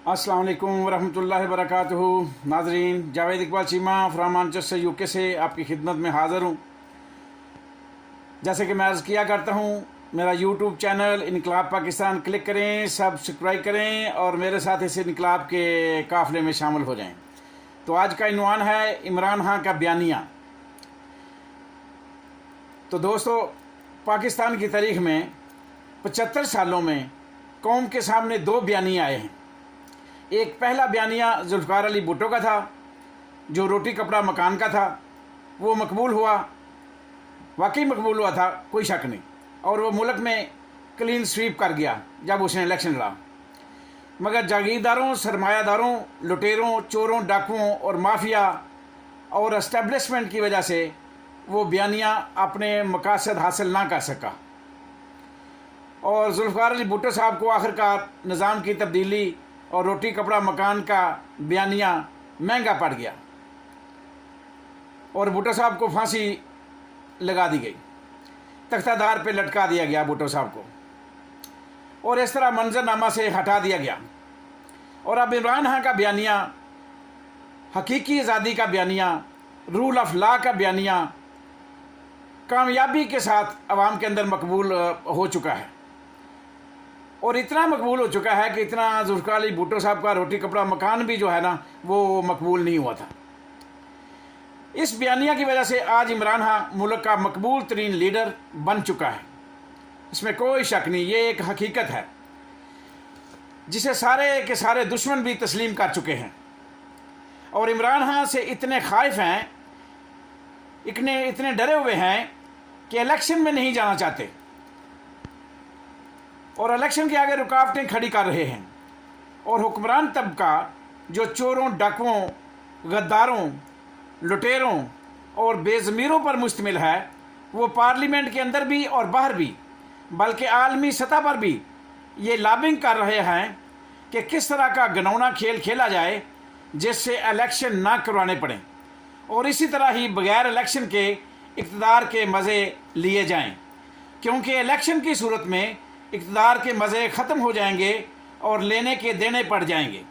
अस्सलाम वालेकुम वरहमतुल्लाहि वबरकातुहू। नाजरीन, Javed Iqbal Cheema from Manchester UK से आपकी खिदमत में हाज़िर हूँ। जैसे कि मैं अर्ज़ किया करता हूँ, मेरा यूट्यूब चैनल इनकलाब पाकिस्तान क्लिक करें, सब्सक्राइब करें और मेरे साथ इस इनकलाब के काफ़िले में शामिल हो जाएं। तो आज का इन्वान है इमरान खान का बयानिया। तो दोस्तों, पाकिस्तान की तारीख़ में 75 सालों में कौम के सामने दो बयानिया आए हैं। एक पहला बयानिया जुल्फ़िकार अली भुट्टो का था, जो रोटी कपड़ा मकान का था। वो मकबूल हुआ, वाकई मकबूल हुआ था, कोई शक नहीं। और वो मुल्क में क्लीन स्वीप कर गया जब उसने इलेक्शन लड़ा। मगर जागीरदारों, सरमायादारों, लुटेरों, चोरों, डाकुओं और माफिया और एस्टेब्लिशमेंट की वजह से वो बयानिया अपने मकासद हासिल ना कर सका और जुल्फ़िकार अली भुट्टो साहब को आखिरकार निज़ाम की तब्दीली और रोटी कपड़ा मकान का बयानिया महंगा पड़ गया और भुट्टो साहब को फांसी लगा दी गई, तख्तादार पे लटका दिया गया भुट्टो साहब को, और इस तरह मंजरनामा से हटा दिया गया। और अब इमरान खान का बयानिया, हकीकी आज़ादी का बयानिया, रूल ऑफ लॉ का बयानिया कामयाबी के साथ अवाम के अंदर मकबूल हो चुका है। और इतना मकबूल हो चुका है कि इतना जुल्फ़िकार अली भुट्टो साहब का रोटी कपड़ा मकान भी जो है ना, वो मकबूल नहीं हुआ था। इस बयानिया की वजह से आज इमरान खान मुल्क का मकबूल तरीन लीडर बन चुका है, इसमें कोई शक नहीं। ये एक हकीकत है जिसे सारे के सारे दुश्मन भी तस्लीम कर चुके हैं और इमरान खान से इतने खाइफ हैं, इतने डरे हुए हैं कि इलेक्शन में नहीं जाना चाहते और इलेक्शन के आगे रुकावटें खड़ी कर रहे हैं। और हुक्मरान तबका जो चोरों, डाकुओं, गद्दारों, लुटेरों और बेज़मीरों पर मुश्तमिल है, वो पार्लियामेंट के अंदर भी और बाहर भी, बल्कि आलमी सतह पर भी ये लॉबिंग कर रहे हैं कि किस तरह का घिनौना खेल खेला जाए जिससे इलेक्शन ना करवाने पड़े और इसी तरह ही बगैर इलेक्शन के इक़्तिदार के मज़े लिए जाएं, क्योंकि इलेक्शन की सूरत में इक़्तिदार के मज़े ख़त्म हो जाएंगे और लेने के देने पड़ जाएंगे।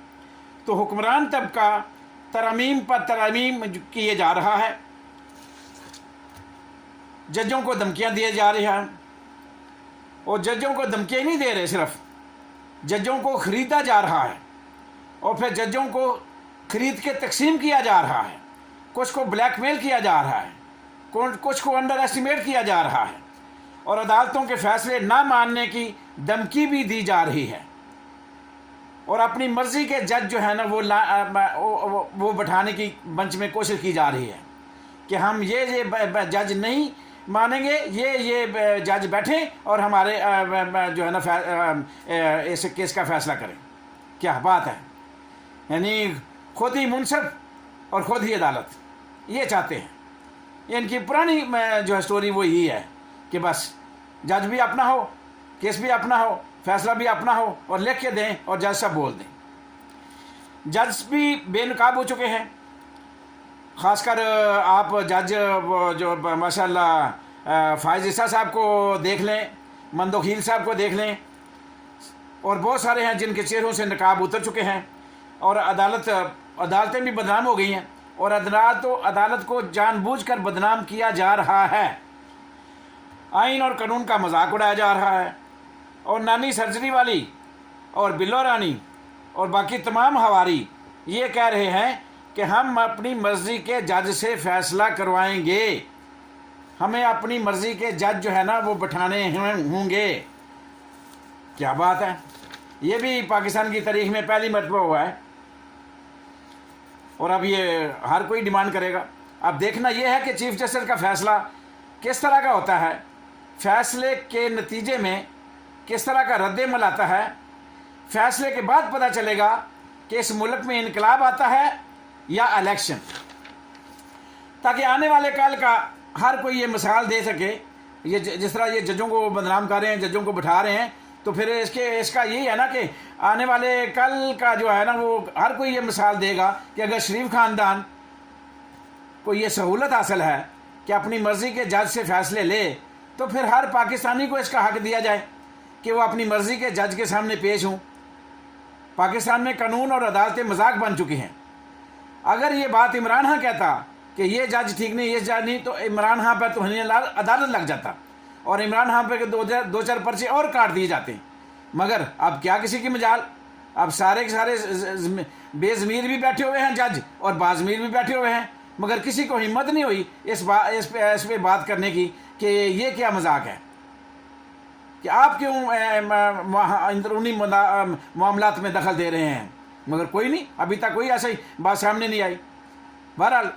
तो हुक्मरान तबका तरमीम पर तरमीम किए जा रहा है, जजों को धमकियां दिए जा रही हैं और जजों को धमकियां नहीं दे रहे, सिर्फ जजों को ख़रीदा जा रहा है और फिर जजों को ख़रीद के तकसीम किया जा रहा है। कुछ को ब्लैकमेल किया जा रहा है, कुछ को अंडर एस्टिमेट किया जा रहा है और अदालतों के फैसले ना मानने की धमकी भी दी जा रही है। और अपनी मर्ज़ी के जज जो है ना, वो बैठाने की मंच में कोशिश की जा रही है कि हम ये जज नहीं मानेंगे, ये जज बैठे और हमारे जो है ना इस केस का फ़ैसला करें। क्या बात है! यानी खुद ही मुनसिफ और ख़ुद ही अदालत ये चाहते हैं। इनकी पुरानी जो है स्टोरी वो यही है कि बस जज भी अपना हो, केस भी अपना हो, फैसला भी अपना हो और लिख के दें और जज सब बोल दें। जज भी बेनकाब हो चुके हैं, ख़ासकर आप जज जो माशाल्लाह फ़ाइज़ ईसा साहब को देख लें, मंदोखील साहब को देख लें और बहुत सारे हैं जिनके चेहरों से नकाब उतर चुके हैं और अदालतें भी बदनाम हो गई हैं और अदालत को जानबूझकर बदनाम किया जा रहा है। आइन और कानून का मजाक उड़ाया जा रहा है और नानी सर्जरी वाली और बिल्लो रानी और बाकी तमाम हवारी ये कह रहे हैं कि हम अपनी मर्ज़ी के जज से फ़ैसला करवाएंगे, हमें अपनी मर्ज़ी के जज जो है ना वो बैठाने होंगे। क्या बात है! ये भी पाकिस्तान की तारीख़ में पहली मरतबा हुआ है और अब ये हर कोई डिमांड करेगा। अब देखना यह है कि चीफ़ जस्टिस का फ़ैसला किस तरह का होता है, फ़ैसले के नतीजे में किस तरह का रद्द-ए-अमल आता है। फ़ैसले के बाद पता चलेगा कि इस मुल्क में इनकलाब आता है या इलेक्शन, ताकि आने वाले कल का हर कोई ये मिसाल दे सके। ये जिस तरह ये जजों को बदनाम कर रहे हैं, जजों को बिठा रहे हैं, तो फिर इसका यही है ना कि आने वाले कल का जो है ना, वो हर कोई ये मिसाल देगा कि अगर शरीफ ख़ानदान को ये सहूलत हासिल है कि अपनी मर्ज़ी के जज से फ़ैसले ले, तो फिर हर पाकिस्तानी को इसका हक़ दिया जाए कि वो अपनी मर्ज़ी के जज के सामने पेश हों पाकिस्तान में कानून और अदालतें मजाक बन चुकी हैं। अगर ये बात इमरान खान कहता कि ये जज ठीक नहीं, ये जज नहीं, तो इमरान खान पर तौहीन अदालत लग जाता और इमरान खान पर दो चार पर्चे और काट दिए जाते। मगर अब क्या किसी की मजाल, अब सारे के सारे बेज़मीर भी बैठे हुए हैं जज और बाज़मीर भी बैठे हुए हैं, मगर किसी को हिम्मत नहीं हुई इस पे बात करने की कि ये क्या मजाक है, कि आप क्यों अंदरूनी मामलात में दखल दे रहे हैं। मगर कोई नहीं, अभी तक कोई ऐसी बात सामने नहीं आई। बहरहाल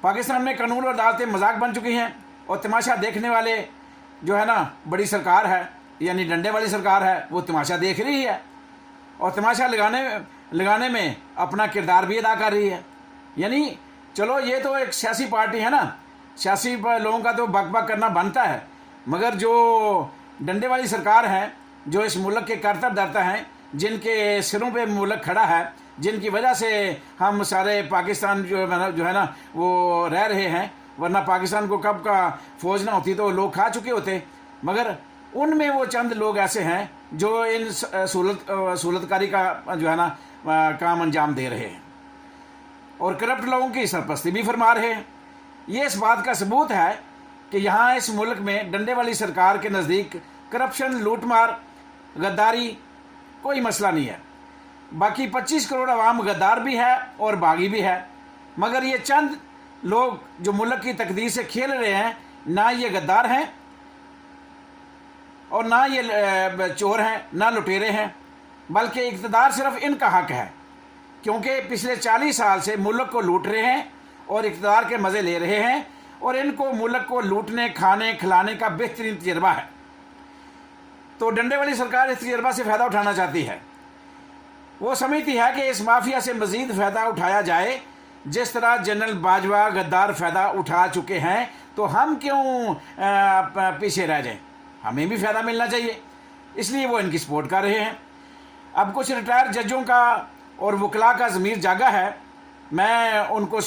पाकिस्तान में कानून और अदालतें मजाक बन चुकी हैं और तमाशा देखने वाले जो है ना बड़ी सरकार है, यानी डंडे वाली सरकार है, वो तमाशा देख रही है और तमाशा लगाने में अपना किरदार भी अदा कर रही है। यानी चलो ये तो एक सियासी पार्टी है ना, सियासी लोगों का तो बक बक करना बनता है, मगर जो डंडे वाली सरकार है, जो इस मुल्क के करतब धरता हैं, जिनके सिरों पे मुल्क खड़ा है, जिनकी वजह से हम सारे पाकिस्तान जो है ना वो रह रहे हैं, वरना पाकिस्तान को कब का फौज ना होती तो लोग खा चुके होते। मगर उनमें वो चंद लोग ऐसे हैं जो इन सहूलतकारी का जो है ना काम अंजाम दे रहे हैं और करप्ट लोगों की सरपरस्ती भी फरमा रहे हैं। ये इस बात का सबूत है कि यहाँ इस मुल्क में डंडे वाली सरकार के नज़दीक करप्शन, लूटमार, गद्दारी कोई मसला नहीं है। बाकी 25 करोड़ आवाम गद्दार भी है और बागी भी है, मगर ये चंद लोग जो मुल्क की तकदीर से खेल रहे हैं, ना ये गद्दार हैं और ना ये चोर हैं, ना लुटेरे हैं, बल्कि इक़्तिदार सिर्फ इनका हक है, क्योंकि पिछले 40 साल से मुल्क को लूट रहे हैं और इक़्तिदार के मज़े ले रहे हैं और इनको मुल्क को लूटने, खाने, खिलाने का बेहतरीन तजर्बा है। तो डंडे वाली सरकार इस तजर्बा से फ़ायदा उठाना चाहती है। वो समझती है कि इस माफिया से मज़ीद फ़ायदा उठाया जाए। जिस तरह जनरल बाजवा गद्दार फ़ायदा उठा चुके हैं, तो हम क्यों पीछे रह जाएं, हमें भी फ़ायदा मिलना चाहिए, इसलिए वो इनकी सपोर्ट कर रहे हैं। अब कुछ रिटायर जजों का और वकला का ज़मीर जागा है। मैं उनको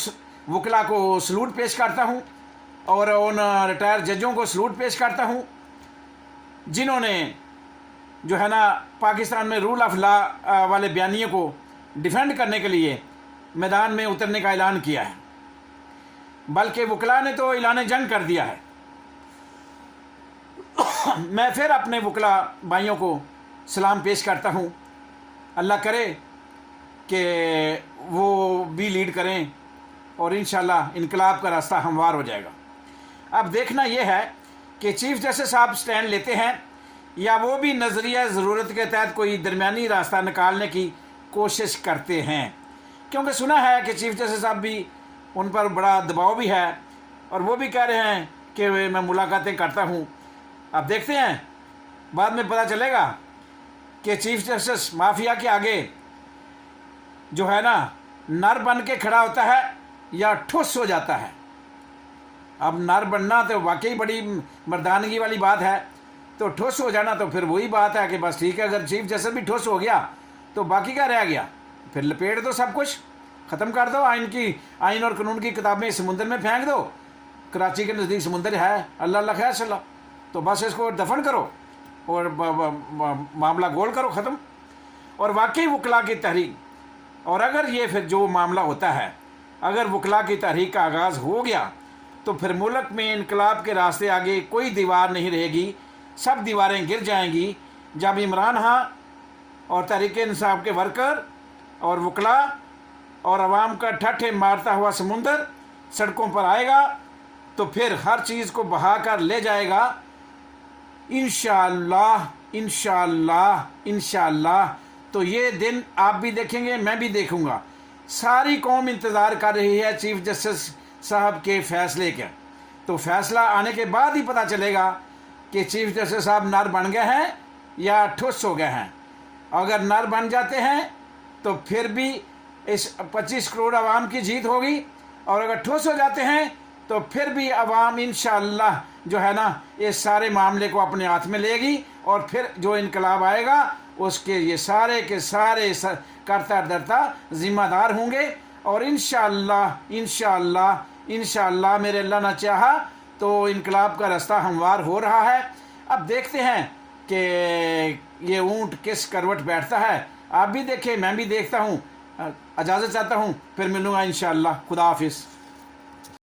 वकला को सलूट पेश करता हूँ और उन रिटायर जजों को सलूट पेश करता हूँ जिन्होंने जो है ना पाकिस्तान में रूल ऑफ लॉ वाले बयानिए को डिफेंड करने के लिए मैदान में उतरने का ऐलान किया है। बल्कि वकला ने तो ऐलान जंग कर दिया है। मैं फिर अपने वकला भाइयों को सलाम पेश करता हूँ। अल्लाह करे कि वो भी लीड करें और इंशाल्लाह इनकलाब का रास्ता हमवार हो जाएगा। अब देखना यह है कि चीफ जस्टिस साहब स्टैंड लेते हैं या वो भी नज़रिया ज़रूरत के तहत कोई दरमियानी रास्ता निकालने की कोशिश करते हैं, क्योंकि सुना है कि चीफ जस्टिस साहब भी, उन पर बड़ा दबाव भी है और वो भी कह रहे हैं कि मैं मुलाकातें करता हूँ। अब देखते हैं, बाद में पता चलेगा कि चीफ जस्टिस माफिया के आगे जो है ना नर बन के खड़ा होता है या ठुस हो जाता है। अब नर बनना तो वाकई बड़ी मर्दानगी वाली बात है, तो ठुस हो जाना तो फिर वही बात है कि बस ठीक है, अगर चीफ जस्टिस भी ठुस हो गया तो बाकी क्या रह गया, फिर लपेट दो, सब कुछ ख़त्म कर दो, आइन और कानून की किताबें समुंदर में फेंक दो। कराची के नज़दीक समुंदर है, अल्लाह अल्लाह खैर चला, तो बस इसको दफन करो और मामला गोल करो, ख़त्म। और वाकई वकला की तहरीक, और अगर ये फिर जो मामला होता है, अगर वकला की तहरीक का आगाज़ हो गया तो फिर मुल्क में इनकलाब के रास्ते आगे कोई दीवार नहीं रहेगी, सब दीवारें गिर जाएंगी। जब इमरान खान और तहरीक इंसाफ के वर्कर और वकला और अवाम का ठट्ठे मारता हुआ समुंदर सड़कों पर आएगा तो फिर हर चीज़ को बहा कर ले जाएगा इंशाअल्लाह, इंशाअल्लाह, इंशाअल्लाह। तो ये दिन आप भी देखेंगे, मैं भी देखूंगा। सारी कौम इंतज़ार कर रही है चीफ जस्टिस साहब के फ़ैसले का। तो फ़ैसला आने के बाद ही पता चलेगा कि चीफ जस्टिस साहब नर बन गए हैं या ठुस हो गए हैं। अगर नर बन जाते हैं तो फिर भी इस 25 करोड़ आवाम की जीत होगी, और अगर ठुस हो जाते हैं तो फिर भी आवाम इंशाअल्लाह जो है ना इस सारे मामले को अपने हाथ में लेगी और फिर जो इनकलाब आएगा उसके ये सारे के सारे करता धरता ज़िम्मेदार होंगे। और इंशाअल्लाह, इंशाअल्लाह, इंशाअल्लाह मेरे अल्लाह ना चाहा तो इनकलाब का रास्ता हमवार हो रहा है। अब देखते हैं कि ये ऊँट किस करवट बैठता है। आप भी देखें, मैं भी देखता हूँ। इजाज़त चाहता हूँ, फिर मिलूँगा इंशाअल्लाह। खुदा हाफिज़।